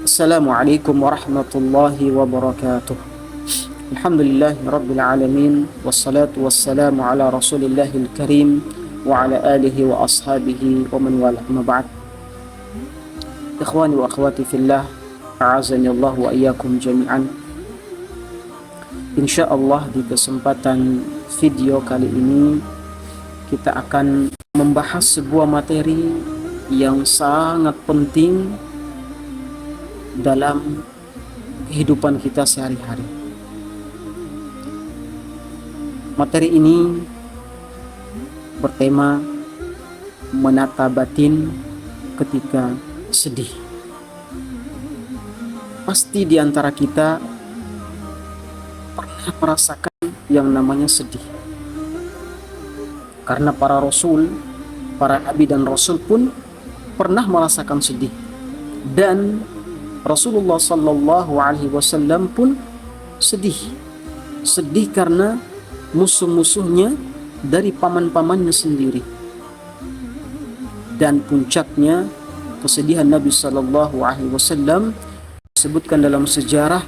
Assalamualaikum warahmatullahi wabarakatuh. Alhamdulillahi rabbil alamin. Wassalatu wassalamu ala rasulillahil karim wa ala alihi wa ashabihi wa man wala, amma ba'd. Ikhwani wa akhwati fillah, a'azani Allah wa iyyakum jami'an. Insyaallah di kesempatan video kali ini kita akan membahas sebuah materi yang sangat penting dalam kehidupan kita sehari-hari. Materi ini bertema menata batin ketika sedih. Pasti di antara kita pernah merasakan yang namanya sedih. Karena para rasul, para nabi dan rasul pun pernah merasakan sedih. Dan Rasulullah Sallallahu Alaihi Wasallam pun sedih karena musuh-musuhnya dari paman-pamannya sendiri. Dan puncaknya kesedihan Nabi Sallallahu Alaihi Wasallam disebutkan dalam sejarah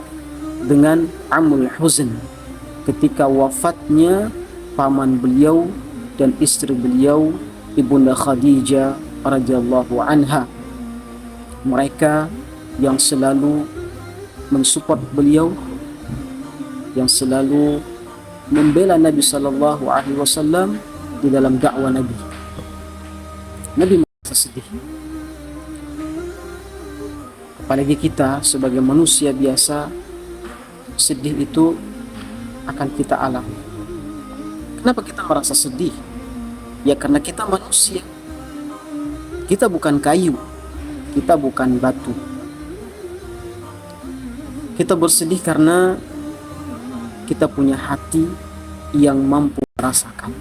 dengan Amul Huzn, ketika wafatnya paman beliau dan istri beliau, Ibunda Khadijah radhiyallahu anha. Mereka yang selalu mensupport beliau, yang selalu membela Nabi Sallallahu Alaihi Wasallam di dalam dakwah Nabi. Nabi merasa sedih. Apalagi kita sebagai manusia biasa, sedih itu akan kita alami. Kenapa kita merasa sedih? Ya karena kita manusia. Kita bukan kayu, kita bukan batu. Kita bersedih karena kita punya hati yang mampu merasakan.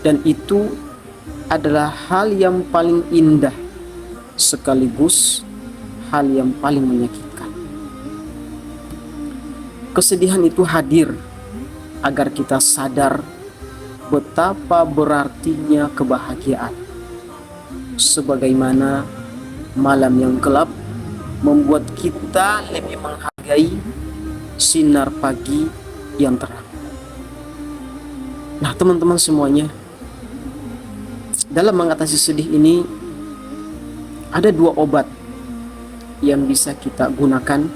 Dan itu adalah hal yang paling indah, sekaligus hal yang paling menyakitkan. Kesedihan itu hadir agar kita sadar betapa berartinya kebahagiaan. Sebagaimana malam yang gelap membuat kita lebih menghargai sinar pagi yang terang. Nah, teman-teman semuanya, dalam mengatasi sedih ini ada dua obat yang bisa kita gunakan.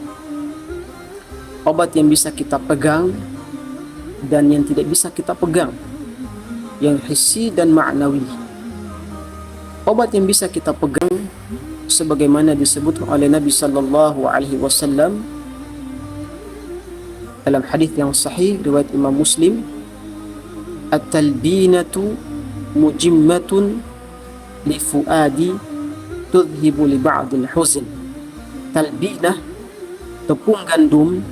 Obat yang bisa kita pegang dan yang tidak bisa kita pegang, yang hissi dan ma'nawi. Obat yang bisa kita pegang sebagaimana disebut oleh Nabi Sallallahu Alaihi Wasallam dalam hadis yang sahih riwayat Imam Muslim, at-talbinatu mujimmatun li fuadi tudhibu li ba'dil huzn. Talbinah, tepung gandum,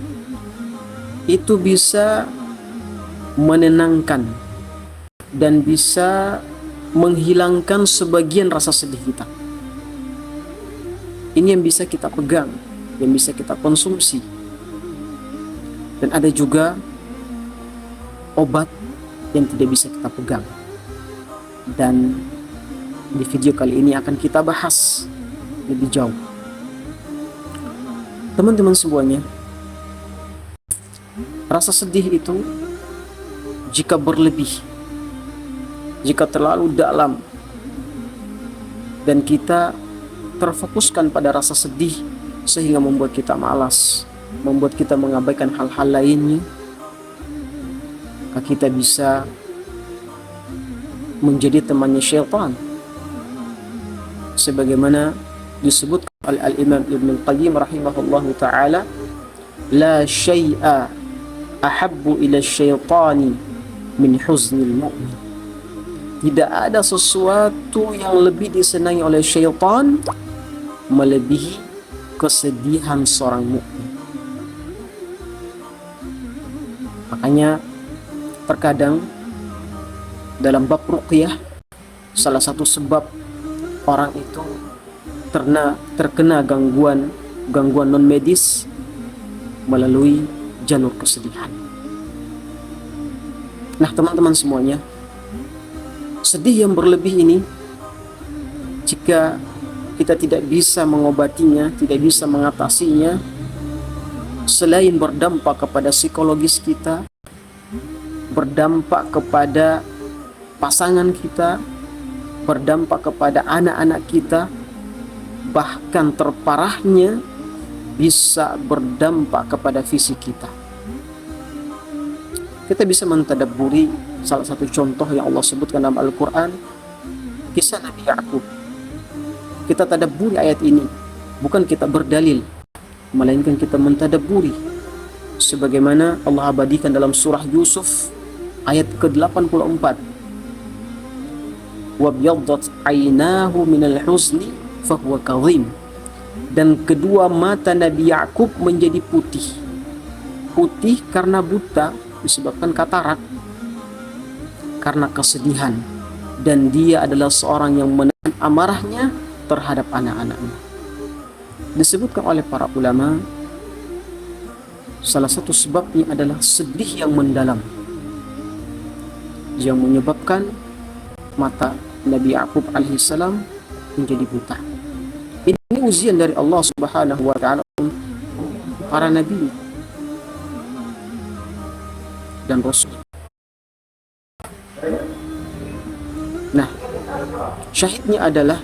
itu bisa menenangkan dan bisa menghilangkan sebagian rasa sedih kita. Ini yang bisa kita pegang, yang bisa kita konsumsi. Dan ada juga obat yang tidak bisa kita pegang. Dan di video kali ini akan kita bahas lebih jauh. Teman-teman semuanya, rasa sedih itu jika berlebih, jika terlalu dalam, dan kita terfokuskan pada rasa sedih sehingga membuat kita malas, membuat kita mengabaikan hal-hal lainnya, maka kita bisa menjadi temannya syaitan. Sebagaimana disebut oleh Al-Imam Ibn Al-Qayyim rahimahullahu ta'ala, la syai'a ahabbu ila syaitani min huznil mu'min. Tidak ada sesuatu yang lebih disenangi oleh syaitan melebihi kesedihan seorang mukmin. Makanya terkadang dalam bab ruqyah, salah satu sebab orang itu terkena gangguan non medis melalui jalur kesedihan. Nah, teman-teman semuanya, sedih yang berlebih ini jika kita tidak bisa mengobatinya, tidak bisa mengatasinya selain berdampak kepada psikologis kita, berdampak kepada pasangan kita, berdampak kepada anak-anak kita, bahkan terparahnya bisa berdampak kepada fisik kita. Kita bisa mentadabburi salah satu contoh yang Allah sebutkan dalam Al-Quran, kisah Nabi Ya'qub. Kita tadabburi ayat ini, bukan kita berdalil, melainkan kita mentadabburi sebagaimana Allah abadikan dalam surah Yusuf ayat ke-84. Wabyaddat aynahu minal huzni fahuwa kadhim. Dan kedua mata Nabi Ya'qub menjadi putih. Putih karena buta disebabkan katarak, karena kesedihan. Dan dia adalah seorang yang menahan amarahnya terhadap anak-anaknya. Disebutkan oleh para ulama, salah satu sebabnya adalah sedih yang mendalam yang menyebabkan mata Nabi Ya'qub alaihissalam menjadi buta. Ini ujian dari Allah Subhanahu wa ta'ala para nabi dan rasul. Nah, syahidnya adalah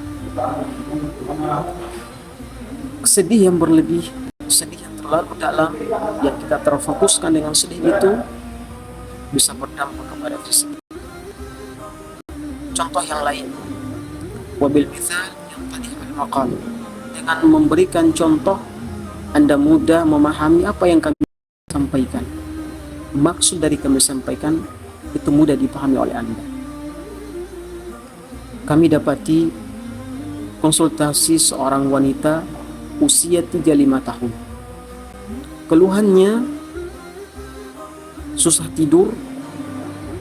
sedih yang berlebih, sedih yang terlalu dalam, yang kita terfokuskan dengan sedih itu bisa berdampak kepada fisik. Contoh yang lain, wabil mithal yang tadi al-maqal, dengan memberikan contoh Anda mudah memahami apa yang kami sampaikan. Maksud dari kami sampaikan itu mudah dipahami oleh Anda. Kami dapati konsultasi seorang wanita usia 35 tahun. Keluhannya susah tidur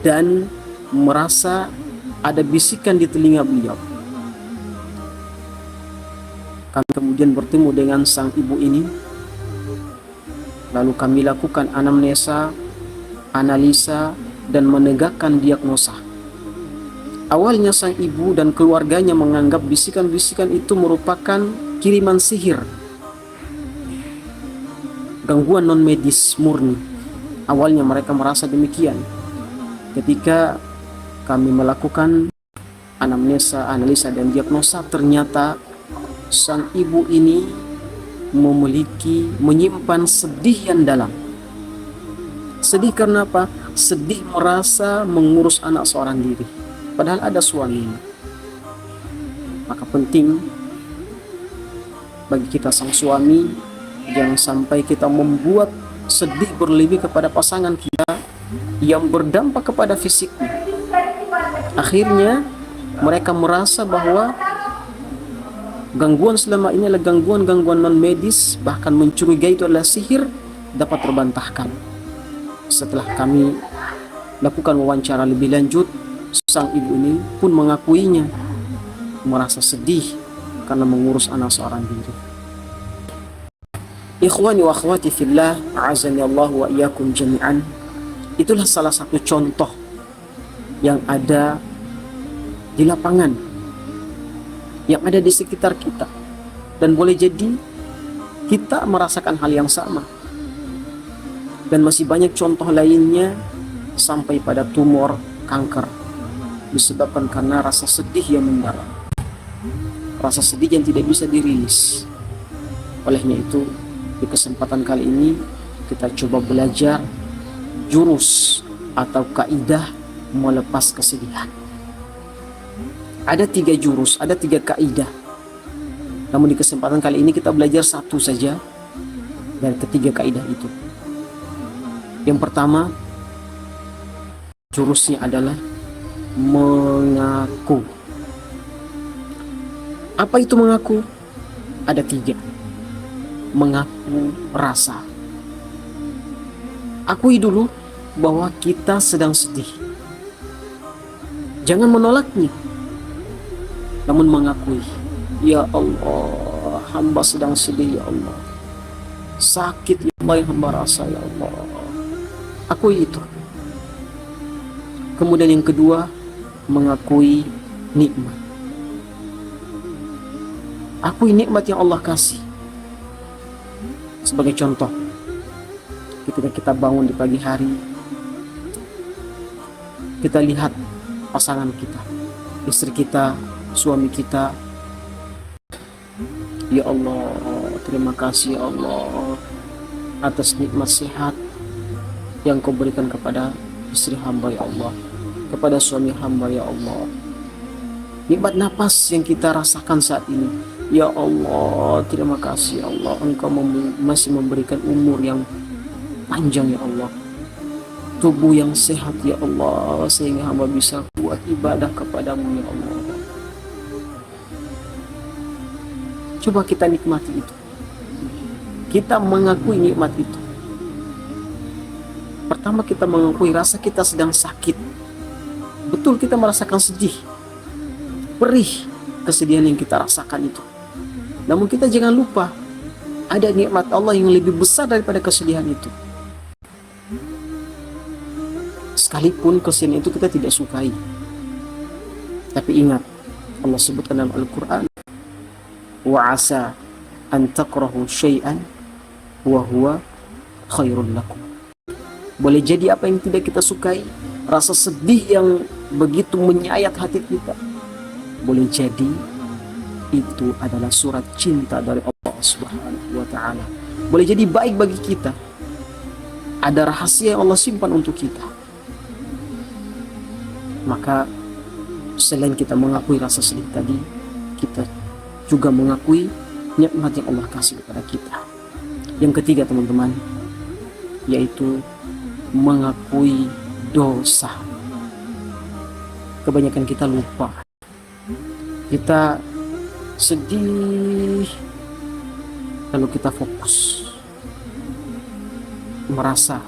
dan merasa ada bisikan di telinga beliau. Kami kemudian bertemu dengan sang ibu ini. Lalu kami lakukan anamnesa, analisa, dan menegakkan diagnosa. Awalnya sang ibu dan keluarganya menganggap bisikan-bisikan itu merupakan kiriman sihir, gangguan non-medis murni. Awalnya mereka merasa demikian. Ketika kami melakukan anamnesa, analisa, dan diagnosa, ternyata sang ibu ini menyimpan sedih yang dalam. Sedih karena apa? Sedih merasa mengurus anak seorang diri, padahal ada suaminya. Maka penting bagi kita sang suami, jangan sampai kita membuat sedih berlebih kepada pasangan kita yang berdampak kepada fisiknya. Akhirnya mereka merasa bahwa gangguan selama ini adalah gangguan-gangguan non-medis, bahkan mencurigai itu adalah sihir, dapat terbantahkan. Setelah kami lakukan wawancara lebih lanjut, sang ibu ini pun mengakuinya, merasa sedih karena mengurus anak seorang diri. Ikhwani wa akhwati fillah, a'azani Allah wa iyyakum jami'an. Itulah salah satu contoh yang ada di lapangan, yang ada di sekitar kita, dan boleh jadi kita merasakan hal yang sama. Dan masih banyak contoh lainnya sampai pada tumor, kanker, disebabkan karena rasa sedih yang mendalam, rasa sedih yang tidak bisa dirilis. Olehnya itu, di kesempatan kali ini kita coba belajar jurus atau kaidah melepas kesedihan. Ada 3 jurus, ada 3 kaidah. Namun di kesempatan kali ini kita belajar satu saja dari ketiga kaidah itu. Yang pertama, jurusnya adalah mengaku. Apa itu mengaku? Ada 3. Mengaku rasa. Akui dulu bahwa kita sedang sedih. Jangan menolaknya, namun mengakui, ya Allah, hamba sedang sedih ya Allah. Sakit ya Allah yang hamba rasa ya Allah. Akui itu. Kemudian yang kedua, mengakui nikmat. Akui nikmat yang Allah kasih. Sebagai contoh, ketika kita bangun di pagi hari, kita lihat pasangan kita, istri kita, suami kita. Ya Allah, terima kasih ya Allah atas nikmat sehat yang Kau berikan kepada istri hamba ya Allah, kepada suami hamba ya Allah. Nikmat napas yang kita rasakan saat ini, ya Allah, terima kasih ya Allah, Engkau masih memberikan umur yang panjang ya Allah, tubuh yang sehat ya Allah, sehingga hamba bisa buat ibadah kepadamu ya Allah. Coba kita nikmati itu, kita mengakui nikmat itu. Pertama, kita mengakui rasa kita sedang sakit. Betul, kita merasakan sedih, perih kesedihan yang kita rasakan itu. Namun kita jangan lupa, ada nikmat Allah yang lebih besar daripada kesedihan itu. Sekalipun kesedihan itu kita tidak sukai, tapi ingat, Allah sebutkan dalam Al-Quran, wa asa an takrahu syai'an wa huwa khairun lakum. Boleh jadi apa yang tidak kita sukai, rasa sedih yang begitu menyayat hati kita, boleh jadi itu adalah surat cinta dari Allah Subhanahu wa ta'ala. Boleh jadi baik bagi kita, ada rahasia yang Allah simpan untuk kita. Maka selain kita mengakui rasa sedih tadi, kita juga mengakui nikmat yang Allah kasih kepada kita. Yang ketiga teman-teman, yaitu mengakui dosa. Kebanyakan kita lupa, kita sedih, lalu kita fokus merasa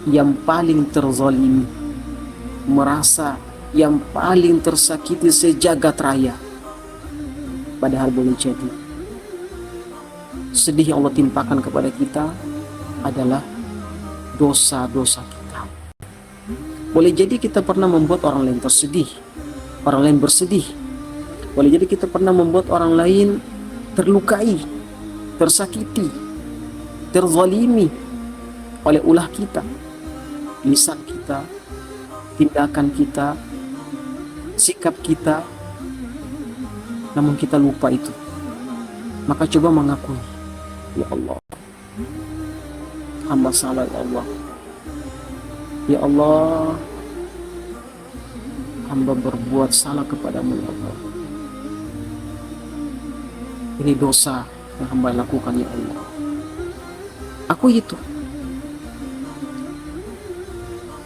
yang paling terzalimi, merasa yang paling tersakiti sejagat raya. Padahal boleh jadi sedih yang Allah timpakan kepada kita adalah dosa-dosa kita. Boleh jadi kita pernah membuat orang lain tersedih, orang lain bersedih. Boleh jadi kita pernah membuat orang lain terlukai, tersakiti, terzalimi oleh ulah kita, lisan kita, tindakan kita, sikap kita. Namun kita lupa itu. Maka coba mengakui, ya Allah, hamba salah ya Allah. Ya Allah, hamba berbuat salah kepadamu ya Allah. Ini dosa yang hamba lakukan ya Allah. Akui itu.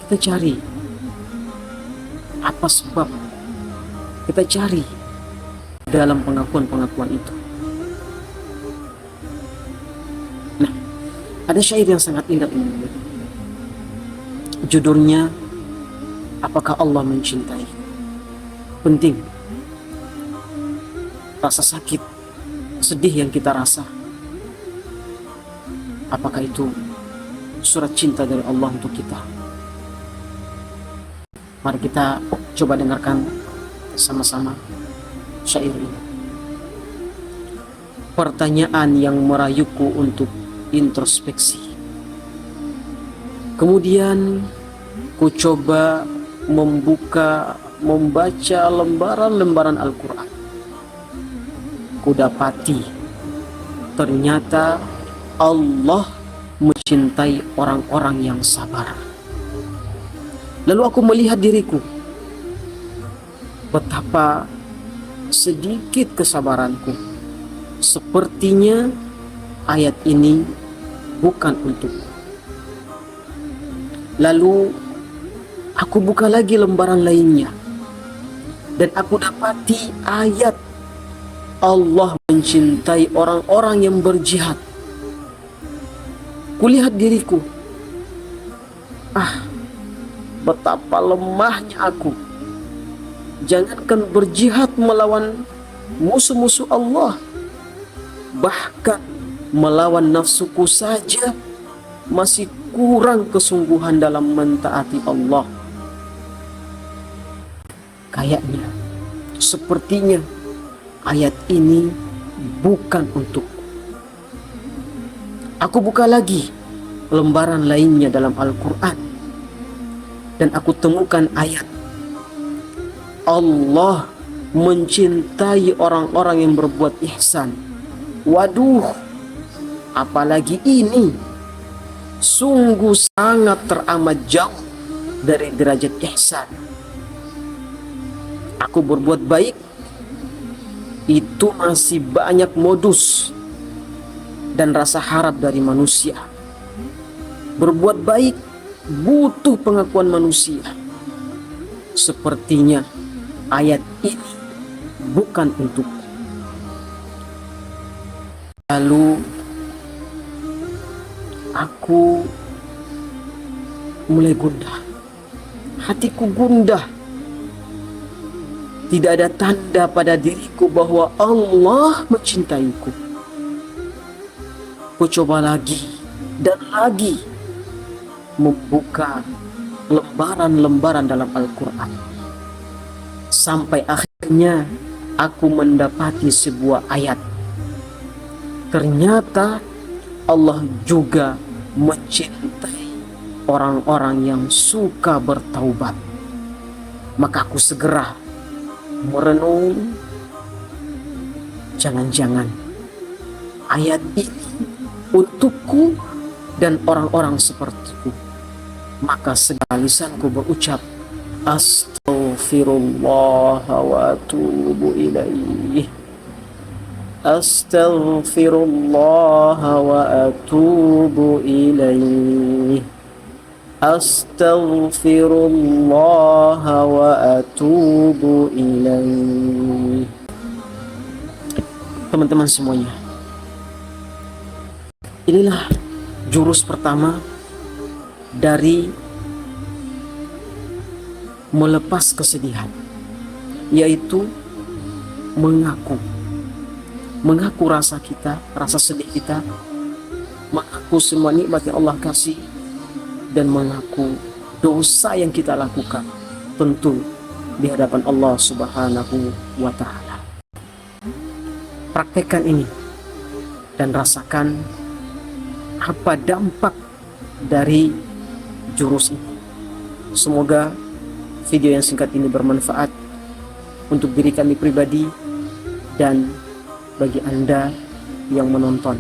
Kita cari apa sebab, kita cari dalam pengakuan-pengakuan itu. Nah, ada syair yang sangat indah ini. Judulnya, Apakah Allah Mencintai? Penting. Rasa sakit, sedih yang kita rasa, apakah itu surat cinta dari Allah untuk kita? Mari kita coba dengarkan sama-sama syair ini. Pertanyaan yang merayuku untuk introspeksi. Kemudian ku coba membaca lembaran-lembaran Al-Quran. Ku dapati ternyata Allah mencintai orang-orang yang sabar. Lalu aku melihat diriku, betapa sedikit kesabaranku. Sepertinya ayat ini bukan untukku. Lalu aku buka lagi lembaran lainnya, dan aku dapati ayat Allah mencintai orang-orang yang berjihad. Kulihat diriku, betapa lemahnya aku. Jangankan berjihad melawan musuh-musuh Allah, bahkan melawan nafsuku saja masih kurang kesungguhan dalam mentaati Allah. Kayaknya, sepertinya ayat ini bukan untukku. Aku buka lagi lembaran lainnya dalam Al-Quran dan aku temukan ayat Allah mencintai orang-orang yang berbuat ihsan. Waduh, apalagi ini sungguh sangat teramat jauh dari derajat ihsan. Aku berbuat baik itu masih banyak modus dan rasa harap dari manusia. Berbuat baik butuh pengakuan manusia. Sepertinya ayat ini bukan untukku. Lalu aku mulai gundah. Hatiku gundah. Tidak ada tanda pada diriku bahwa Allah mencintaiku. Ku coba lagi dan lagi membuka lembaran-lembaran dalam Al-Quran. Sampai akhirnya aku mendapati sebuah ayat. Ternyata Allah juga mencintai orang-orang yang suka bertaubat. Maka aku segera merenung, jangan-jangan ayat ini untukku dan orang-orang sepertiku. Maka segala lisanku berucap astaghfirullah wa atubu ilaih, astaghfirullah wa atubu ilaih, astaghfirullah wa atubu ilaih. Teman-teman semuanya, inilah jurus pertama dari melepas kesedihan, yaitu mengaku rasa kita, rasa sedih kita, mengaku semua nikmat yang Allah kasih, dan mengaku dosa yang kita lakukan, tentu di hadapan Allah Subhanahu wa Ta'ala. Praktekkan ini dan rasakan apa dampak dari jurus ini. Semoga video yang singkat ini bermanfaat untuk diri kami pribadi dan bagi Anda yang menonton.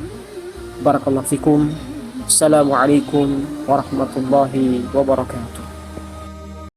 Barakallahu fikum. Assalamualaikum warahmatullahi wabarakatuh.